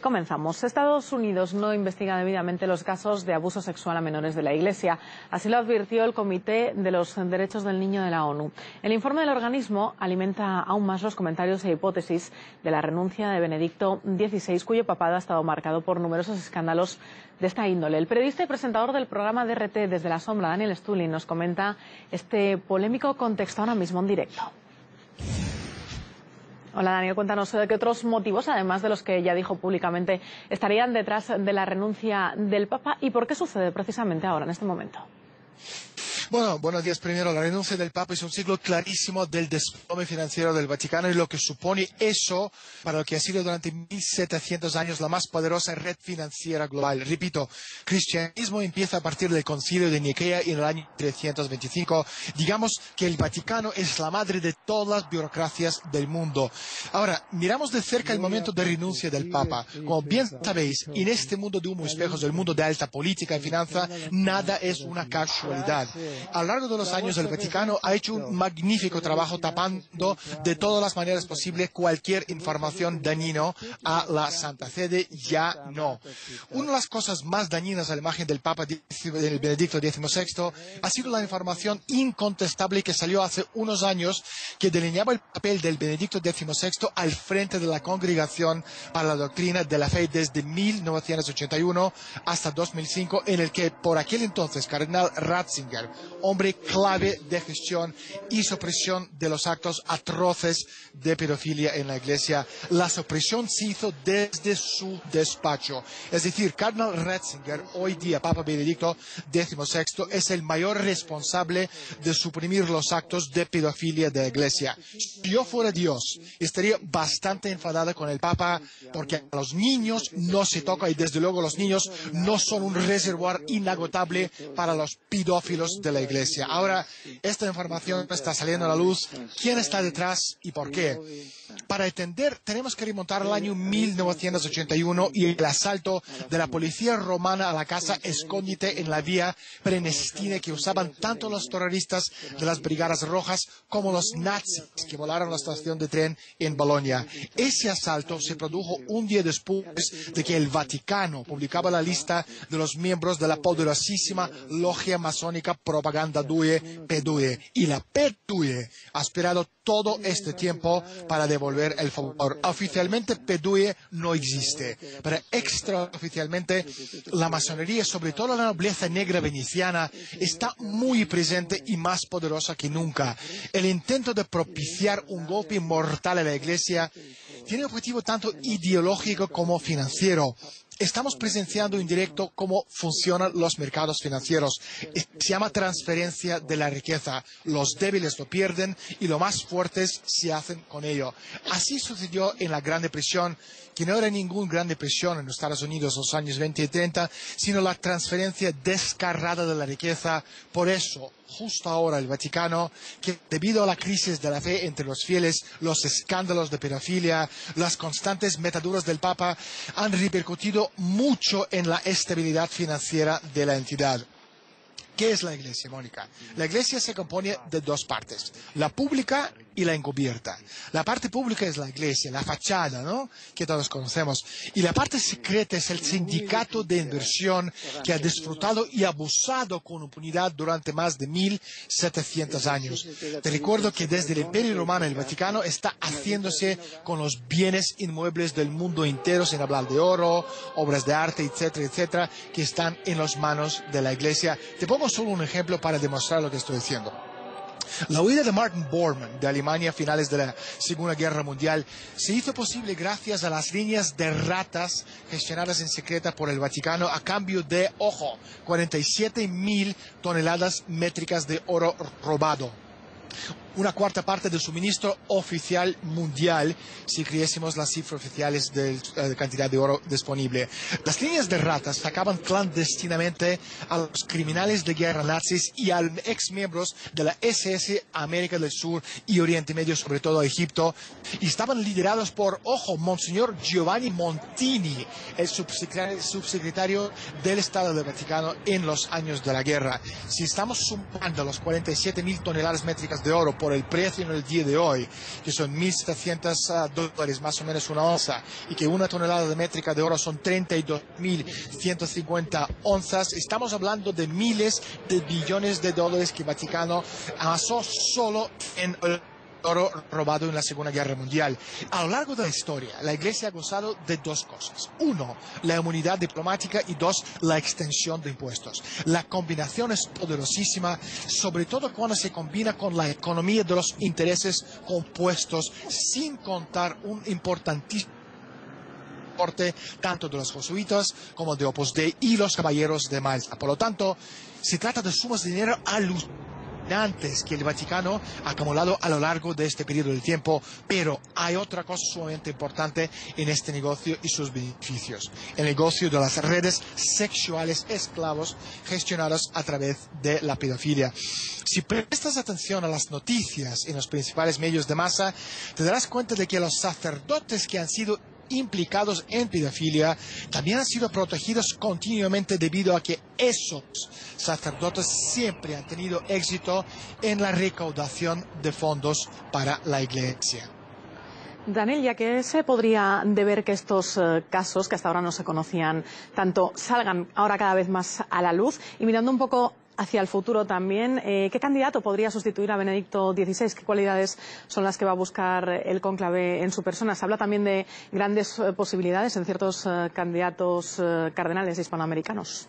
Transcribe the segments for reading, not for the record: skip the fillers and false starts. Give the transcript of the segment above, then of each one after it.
Comenzamos. Estados Unidos no investiga debidamente los casos de abuso sexual a menores de la Iglesia. Así lo advirtió el Comité de los Derechos del Niño de la ONU. El informe del organismo alimenta aún más los comentarios e hipótesis de la renuncia de Benedicto XVI, cuyo papado ha estado marcado por numerosos escándalos de esta índole. El periodista y presentador del programa DRT Desde la Sombra, Daniel Stulin, nos comenta este polémico contexto ahora mismo en directo. Hola Daniel, cuéntanos qué otros motivos, además de los que ya dijo públicamente, estarían detrás de la renuncia del Papa y por qué sucede precisamente ahora, en este momento. Bueno, buenos días. Primero, la renuncia del Papa es un signo clarísimo del desplome financiero del Vaticano y lo que supone eso para lo que ha sido durante 1700 años la más poderosa red financiera global. Repito, cristianismo empieza a partir del Concilio de Nicea en el año 325. Digamos que el Vaticano es la madre de todas las burocracias del mundo. Ahora, miramos de cerca el momento de renuncia del Papa. Como bien sabéis, en este mundo de humo y espejos, el mundo de alta política y finanza, nada es una casualidad. A lo largo de los años, el Vaticano ha hecho un magnífico trabajo tapando de todas las maneras posibles cualquier información dañina a la Santa Sede. Ya no. Una de las cosas más dañinas a la imagen del Papa del Benedicto XVI ha sido la información incontestable que salió hace unos años que delineaba el papel del Benedicto XVI al frente de la Congregación para la Doctrina de la Fe desde 1981 hasta 2005, en el que por aquel entonces Cardenal Ratzinger, hombre clave de gestión y supresión de los actos atroces de pedofilia en la Iglesia. La supresión se hizo desde su despacho. Es decir, Cardenal Ratzinger, hoy día Papa Benedicto XVI, es el mayor responsable de suprimir los actos de pedofilia de la Iglesia. Si yo fuera Dios, estaría bastante enfadada con el Papa porque a los niños no se toca y desde luego los niños no son un reservoir inagotable para los pedófilos de la Iglesia. Ahora, esta información está saliendo a la luz. ¿Quién está detrás y por qué? Para entender, tenemos que remontar al año 1981 y el asalto de la policía romana a la casa escondite en la vía Prenestina que usaban tanto los terroristas de las Brigadas Rojas como los nazis que volaron la estación de tren en Bolonia. Ese asalto se produjo un día después de que el Vaticano publicaba la lista de los miembros de la poderosísima logia masónica Propaganda Due Pedue. Y la Pedue ha esperado todo este tiempo para devolver el favor. Oficialmente Pedue no existe, pero extraoficialmente la masonería, sobre todo la nobleza negra veneciana, está muy presente y más poderosa que nunca. El intento de propiciar un golpe mortal a la Iglesia tiene objetivo tanto ideológico como financiero. Estamos presenciando en directo cómo funcionan los mercados financieros. Se llama transferencia de la riqueza. Los débiles lo pierden y los más fuertes se hacen con ello. Así sucedió en la Gran Depresión, que no era ninguna Gran Depresión en los Estados Unidos en los años 20 y 30, sino la transferencia descarada de la riqueza. Por eso, justo ahora el Vaticano, que debido a la crisis de la fe entre los fieles, los escándalos de pedofilia, las constantes metaduras del Papa, han repercutido mucho en la estabilidad financiera de la entidad. ¿Qué es la Iglesia, Mónica? La Iglesia se compone de dos partes, la pública y la encubierta. La parte pública es la Iglesia, la fachada, ¿no?, que todos conocemos. Y la parte secreta es el sindicato de inversión que ha disfrutado y abusado con impunidad durante más de 1700 años. Te recuerdo que desde el Imperio Romano el Vaticano está haciéndose con los bienes inmuebles del mundo entero, sin hablar de oro, obras de arte, etcétera, etcétera, que están en las manos de la Iglesia. Te pongo solo un ejemplo para demostrar lo que estoy diciendo. La huida de Martin Bormann de Alemania a finales de la Segunda Guerra Mundial se hizo posible gracias a las líneas de ratas gestionadas en secreto por el Vaticano a cambio de, ojo, 47.000 toneladas métricas de oro robado. Una cuarta parte del suministro oficial mundial, si creyésemos las cifras oficiales de cantidad de oro disponible. Las líneas de ratas sacaban clandestinamente a los criminales de guerra nazis y a exmiembros de la SS América del Sur y Oriente Medio, sobre todo a Egipto, y estaban liderados por, ojo, Monseñor Giovanni Montini, el subsecretario del Estado del Vaticano en los años de la guerra. Si estamos sumando los 47.000 toneladas métricas de oro por por el precio en el día de hoy, que son $1.700 más o menos una onza, y que una tonelada de métrica de oro son 32.150 onzas, estamos hablando de miles de billones de dólares que el Vaticano amasó solo en el oro robado en la Segunda Guerra Mundial. A lo largo de la historia, la Iglesia ha gozado de dos cosas. Uno, la inmunidad diplomática, y dos, la extensión de impuestos. La combinación es poderosísima, sobre todo cuando se combina con la economía de los intereses compuestos, sin contar un importantísimo aporte tanto de los jesuitas como de Opus Dei y los caballeros de Malta. Por lo tanto, se trata de sumas de dinero alucinantes que el Vaticano ha acumulado a lo largo de este periodo de tiempo, pero hay otra cosa sumamente importante en este negocio y sus beneficios: el negocio de las redes sexuales esclavos gestionadas a través de la pedofilia. Si prestas atención a las noticias en los principales medios de masa, te darás cuenta de que los sacerdotes que han sido implicados en pedofilia también han sido protegidos continuamente, debido a que esos sacerdotes siempre han tenido éxito en la recaudación de fondos para la Iglesia. Daniel, ¿ya qué se podría deber que estos casos, que hasta ahora no se conocían tanto, salgan ahora cada vez más a la luz? Y mirando un poco hacia el futuro también, ¿qué candidato podría sustituir a Benedicto XVI? ¿Qué cualidades son las que va a buscar el cónclave en su persona? Se habla también de grandes posibilidades en ciertos candidatos cardenales hispanoamericanos.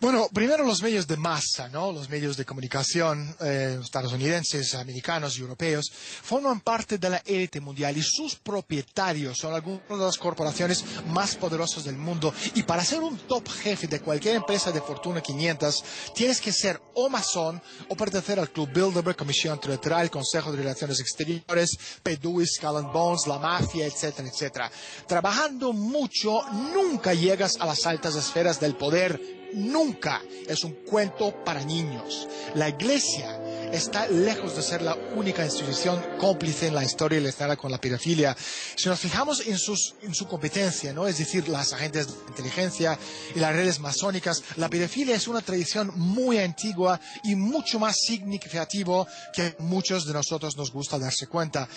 Bueno, primero los medios de masa, ¿no? Los medios de comunicación estadounidenses, americanos y europeos forman parte de la élite mundial, y sus propietarios son algunas de las corporaciones más poderosas del mundo. Y para ser un top jefe de cualquier empresa de Fortuna 500, tienes que ser o masón o pertenecer al Club Bilderberg, Comisión Trilateral, Consejo de Relaciones Exteriores, PDUI, Skull and Bones, la mafia, etcétera, etcétera. Trabajando mucho, nunca llegas a las altas esferas del poder. Nunca. Es un cuento para niños. La Iglesia está lejos de ser la única institución cómplice en la historia y la historia con la pedofilia. Si nos fijamos en su competencia, ¿no? Es decir, las agentes de inteligencia y las redes masónicas, la pedofilia es una tradición muy antigua y mucho más significativo que muchos de nosotros nos gusta darse cuenta.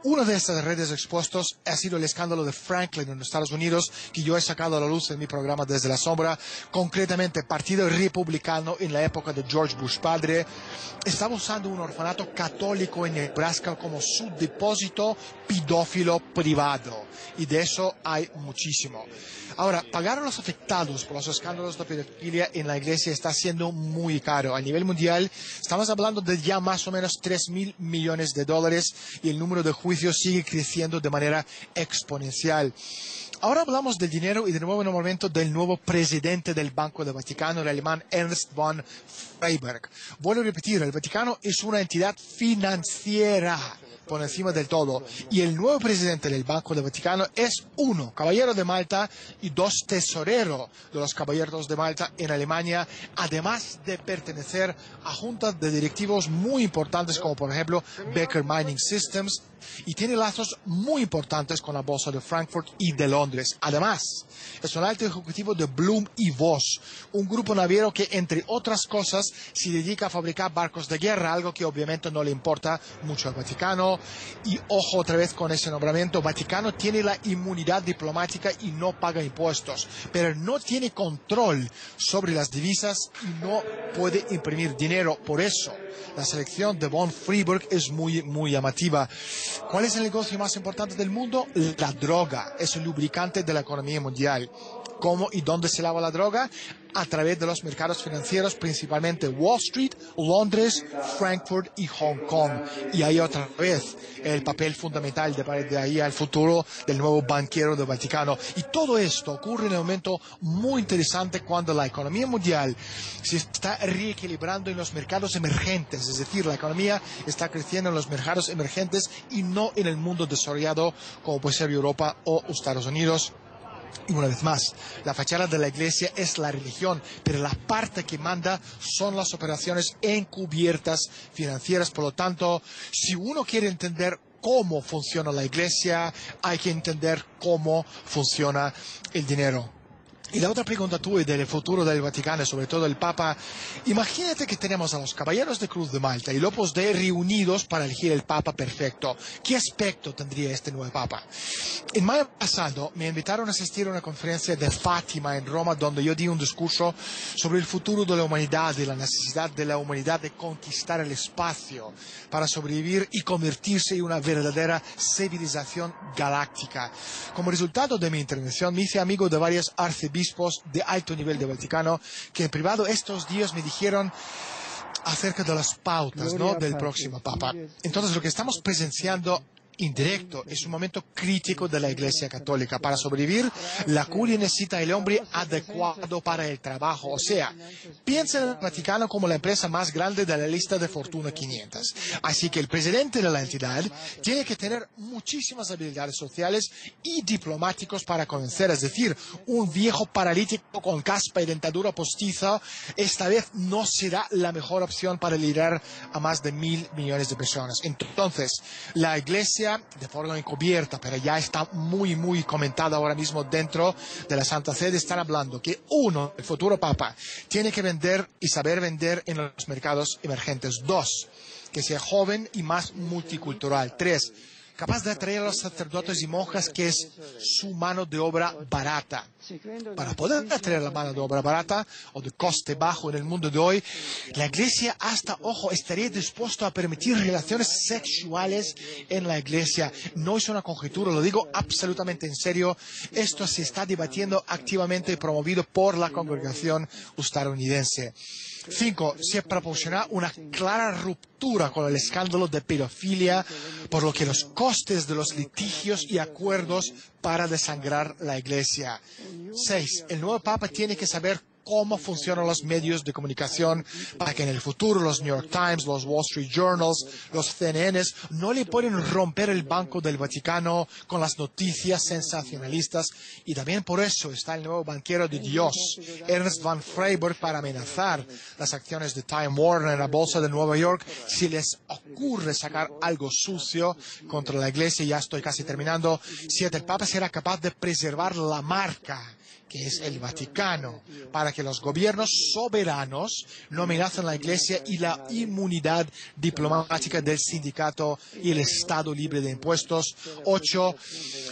Una de estas redes expuestas ha sido el escándalo de Franklin en los Estados Unidos, que yo he sacado a la luz en mi programa Desde la Sombra. Concretamente, Partido Republicano en la época de George Bush padre estaba usando un orfanato católico en Nebraska como su depósito pedófilo privado, y de eso hay muchísimo. Ahora, pagar a los afectados por los escándalos de pedofilia en la Iglesia está siendo muy caro. A nivel mundial estamos hablando de ya más o menos 3.000 millones de dólares, y el número de juicios sigue creciendo de manera exponencial. Ahora hablamos del dinero y de nuevo en un momento del nuevo presidente del Banco del Vaticano, el alemán Ernst von Freyberg. Vuelvo a repetir, el Vaticano es una entidad financiera por encima del todo, y el nuevo presidente del Banco del Vaticano es uno, caballero de Malta, y dos, tesorero de los caballeros de Malta en Alemania, además de pertenecer a juntas de directivos muy importantes como por ejemplo Baker Mining Systems, y tiene lazos muy importantes con la bolsa de Frankfurt y de Londres. Además, es un alto ejecutivo de Bloom y Voss, un grupo naviero que, entre otras cosas, se dedica a fabricar barcos de guerra, algo que obviamente no le importa mucho al Vaticano. Y ojo otra vez con ese nombramiento: Vaticano tiene la inmunidad diplomática y no paga impuestos, pero no tiene control sobre las divisas y no puede imprimir dinero. Por eso, la selección de von Freyberg es muy llamativa. ¿Cuál es el negocio más importante del mundo? La droga. Es el lubricante de la economía mundial. ¿Cómo y dónde se lava la droga? A través de los mercados financieros, principalmente Wall Street, Londres, Frankfurt y Hong Kong. Y ahí otra vez el papel fundamental de ahí al futuro del nuevo banquero del Vaticano. Y todo esto ocurre en un momento muy interesante cuando la economía mundial se está reequilibrando en los mercados emergentes. Es decir, la economía está creciendo en los mercados emergentes y no en el mundo desarrollado como puede ser Europa o Estados Unidos. Y una vez más, la fachada de la Iglesia es la religión, pero la parte que manda son las operaciones encubiertas financieras. Por lo tanto, si uno quiere entender cómo funciona la Iglesia, hay que entender cómo funciona el dinero. Y la otra pregunta tuya del futuro del Vaticano, sobre todo el Papa, imagínate que tenemos a los Caballeros de Cruz de Malta y el Opus Dei reunidos para elegir el Papa perfecto. ¿Qué aspecto tendría este nuevo Papa? En mayo pasado me invitaron a asistir a una conferencia de Fátima en Roma, donde yo di un discurso sobre el futuro de la humanidad y la necesidad de la humanidad de conquistar el espacio para sobrevivir y convertirse en una verdadera civilización galáctica. Como resultado de mi intervención me hice amigo de varios arzobispos de alto nivel del Vaticano que en privado estos días me dijeron acerca de las pautas, ¿no?, del próximo Papa. Entonces lo que estamos presenciando en directo es un momento crítico de la Iglesia Católica. Para sobrevivir, la curia necesita el hombre adecuado para el trabajo. O sea, piensa en el Vaticano como la empresa más grande de la lista de Fortuna 500. Así que el presidente de la entidad tiene que tener muchísimas habilidades sociales y diplomáticos para convencer. Es decir, un viejo paralítico con caspa y dentadura postiza esta vez no será la mejor opción para liderar a más de 1.000 millones de personas. Entonces, la Iglesia, de forma encubierta, pero ya está muy comentada ahora mismo dentro de la Santa Sede, están hablando que uno, el futuro Papa, tiene que vender y saber vender en los mercados emergentes. Dos, que sea joven y más multicultural. Tres, capaz de atraer a los sacerdotes y monjas, que es su mano de obra barata. Para poder atraer la mano de obra barata o de coste bajo en el mundo de hoy, la Iglesia hasta, ojo, estaría dispuesto a permitir relaciones sexuales en la Iglesia. No es una conjetura, lo digo absolutamente en serio. Esto se está debatiendo activamente y promovido por la congregación estadounidense. 5. Se proporciona una clara ruptura con el escándalo de pedofilia, por lo que los costes de los litigios y acuerdos para desangrar la Iglesia. 6. El nuevo Papa tiene que saber cómo funcionan los medios de comunicación para que en el futuro los New York Times, los Wall Street Journals, los CNNs no le pueden romper el banco del Vaticano con las noticias sensacionalistas. Y también por eso está el nuevo banquero de Dios, Ernst Van Freiberg, para amenazar las acciones de Time Warner en la bolsa de Nueva York si les ocurre sacar algo sucio contra la Iglesia. Ya estoy casi terminando. 7. El Papa será capaz de preservar la marca, que es el Vaticano, para que los gobiernos soberanos no amenacen la Iglesia y la inmunidad diplomática del sindicato y el Estado libre de impuestos. 8.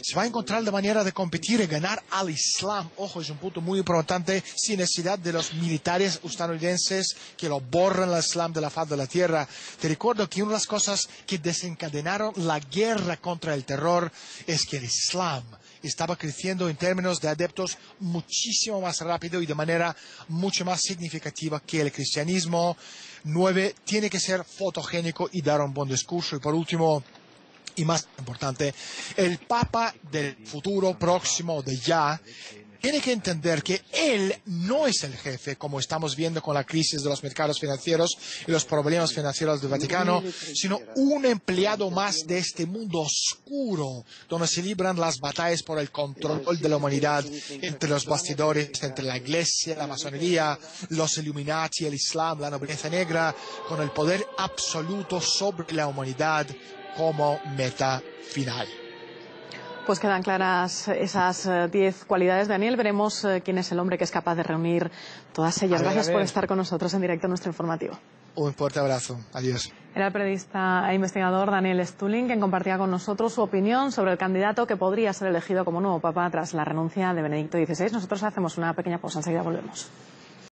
Se va a encontrar la manera de competir y ganar al Islam. Ojo, es un punto muy importante, sin necesidad de los militares estadounidenses que lo borran al Islam de la faz de la tierra. Te recuerdo que una de las cosas que desencadenaron la guerra contra el terror es que el Islam estaba creciendo en términos de adeptos muchísimo más rápido y de manera mucho más significativa que el cristianismo. 9. Tiene que ser fotogénico y dar un buen discurso. Y por último, y más importante, el Papa del futuro próximo, de ya, tiene que entender que él no es el jefe, como estamos viendo con la crisis de los mercados financieros y los problemas financieros del Vaticano, sino un empleado más de este mundo oscuro, donde se libran las batallas por el control de la humanidad entre los bastidores, entre la Iglesia, la masonería, los Illuminati, el Islam, la nobleza negra, con el poder absoluto sobre la humanidad como meta final. Pues quedan claras esas 10 cualidades, Daniel. Veremos quién es el hombre que es capaz de reunir todas ellas. Gracias por estar con nosotros en directo en nuestro informativo. Un fuerte abrazo. Adiós. Era el periodista e investigador Daniel Stulin, quien compartía con nosotros su opinión sobre el candidato que podría ser elegido como nuevo papa tras la renuncia de Benedicto XVI. Nosotros hacemos una pequeña pausa, enseguida volvemos.